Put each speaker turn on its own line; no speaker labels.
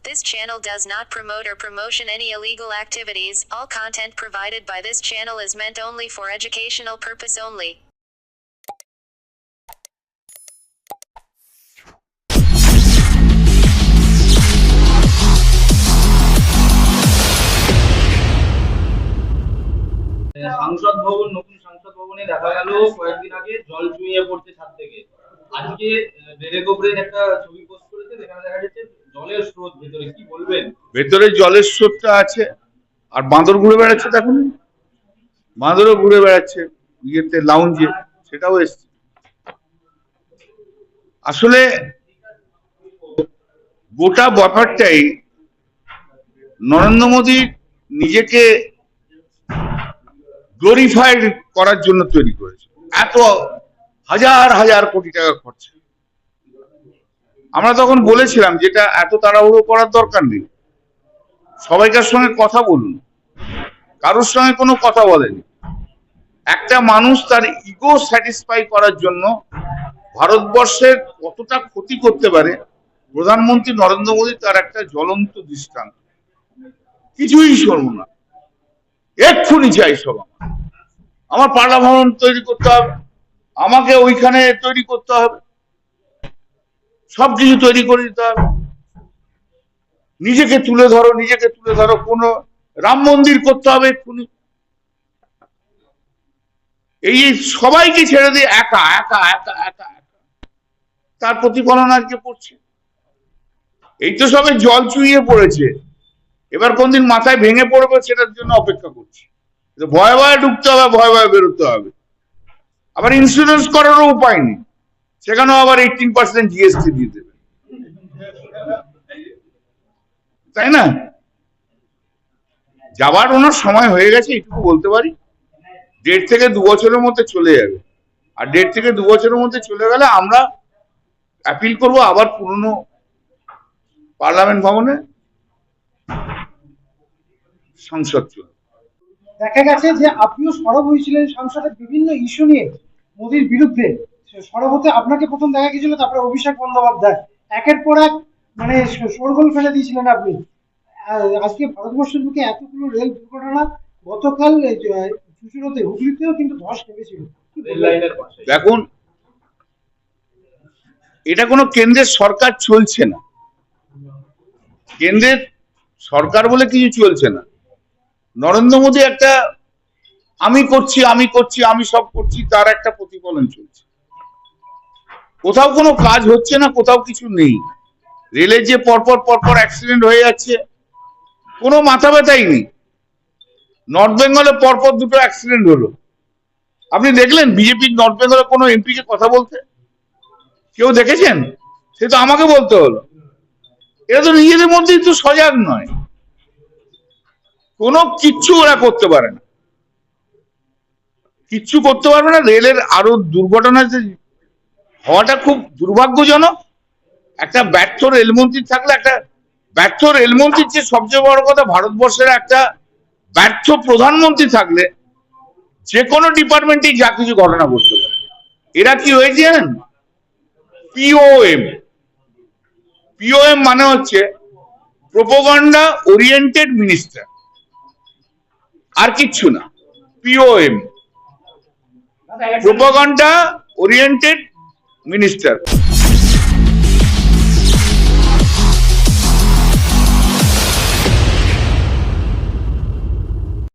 This channel does not promote or promotion any illegal activities. All content provided by this channel is meant only for educational purpose only.
সংসদ ভবন নতুন সংসদ ভবনে দেখা গেল কয়েকদিন আগে জল চুইয়ে পড়ছে ছাদ থেকে। আজকে ডেরেকোবরের একটা ছবি পোস্ট করেছে, যেখানে দেখা যাচ্ছে জলের স্রোত ভেতরে। কি বলবেন?
ভেতরে জলের স্রোতটা আছে, আর বাঁদর ঘুরে বেড়াচ্ছে। দেখুন, বাঁদরও ঘুরে বেড়াচ্ছে ইয়েতে, লাউঞ্জে, সেটাও এসছে। আসলে গোটা ব্যাপারটাই নরেন্দ্র মোদী নিজেকে গ্লোরিফাইড করার জন্য তৈরি করেছে। এত হাজার হাজার কোটি টাকা খরচ। আমরা তখন বলেছিলাম যেটা এত তাড়াহুড়ো করার দরকার নেই, সবাইকার সঙ্গে কথা বলুন। কারোর সঙ্গে কোনো কথা বলেনি। একটা মানুষ তার ইগো স্যাটিসফাই করার জন্য ভারতবর্ষের কতটা ক্ষতি করতে পারে প্রধানমন্ত্রী নরেন্দ্র মোদী তার একটা জ্বলন্ত দৃষ্টান্ত। কিছুই শুনবো না, এক্ষুনি চাই সব। আমার পার্লা ভবন তৈরি করতে হবে, আমাকে ওইখানে তৈরি করতে হবে, সবকিছু তৈরি করে দিতে হবে। নিজেকে তুলে ধরো, নিজেকে তুলে ধরো। কোন রাম মন্দির করতে হবে এক্ষুনি। এই সবাইকে ছেড়ে দিয়ে একা একা একা একা একা, তার প্রতিফলন আজকে পড়ছে। এই তো সবে জল চুইয়ে পড়েছে, এবার কোনদিন মাথায় ভেঙে পড়বে সেটার জন্য অপেক্ষা করছি। ভয়ে ভয়ে ঢুকতে হবে, ভয়ে ভয়ে বেরোতে হবে। আবার ইন্স্যুরেন্স করারও উপায় নেই, সেখানেও আবার 18% জিএসটি দিয়ে দেবে, তাই না? যাবার ওনার সময় হয়ে গেছে, এটুকু বলতে পারি। 1.5 থেকে 2 বছরের মধ্যে চলে যাবে, আর 1.5 থেকে 2 বছরের মধ্যে চলে গেলে আমরা অ্যাপিল করব আবার পুরনো পার্লামেন্ট ভবনে সংসদ চলবে।
দেখা গেছে যে আপনিও সরব হয়েছিলেন সংসদের বিভিন্ন ইস্যু নিয়ে মোদির বিরুদ্ধে। সরব হতে আপনাকে প্রথম দেখা গেছিল, তারপরে অভিষেক বন্দ্যোপাধ্যায় একের পর এক মানে শোরগোল ফেলে দিয়েছিলেন আপনি। আজকে ভারতবর্ষের বুকে এতগুলো রেল দুর্ঘটনা, গতকাল চুচুড়োতে, হুগলিতেও কিন্তু ধস নেমেছিল।
দেখুন, এটা কোনো কেন্দ্রের সরকার চলছে না, কেন্দ্রের সরকার বলে কিছু চলছে না। নরেন্দ্র মোদী একটা আমি করছি আমি করছি আমি সব করছি, তার একটা প্রতিফলন চলছে। কোথাও কোনো কাজ হচ্ছে না, কোথাও কিছু নেই। রেলের যে পরপর পরপর অ্যাক্সিডেন্ট হয়ে যাচ্ছে, কোনো মাথা ব্যথাই নেই। নর্থ বেঙ্গলে পরপর 2টো অ্যাক্সিডেন্ট হলো। আপনি দেখলেন বিজেপির নর্থ বেঙ্গলে কোনো এমপি কে কথা বলতে? কেউ দেখেছেন? সে তো আমাকে বলতে হলো। এরা তো নিজেদের মধ্যেই তো সজাগ নয়, কোনো কিচ্ছু ওরা করতে পারে না, কিচ্ছু করতে পারবে না। রেলের আরো দুর্ঘটনা হওয়াটা খুব দুর্ভাগ্যজনক। একটা ব্যর্থ রেলমন্ত্রী থাকলে, একটা ব্যর্থ রেলমন্ত্রীর যে সবচেয়ে বড় কথা, ভারতবর্ষের একটা ব্যর্থ প্রধানমন্ত্রী থাকলে যে কোনো ডিপার্টমেন্টেই যা কিছু ঘটনা ঘটতে পারে। এরা কি হয়েছে জানেন? পিওএম। পিওএম মানে হচ্ছে প্রোপাগান্ডা ওরিয়েন্টেড মিনিস্টার, আর কিচ্ছু না। POM, propaganda oriented minister.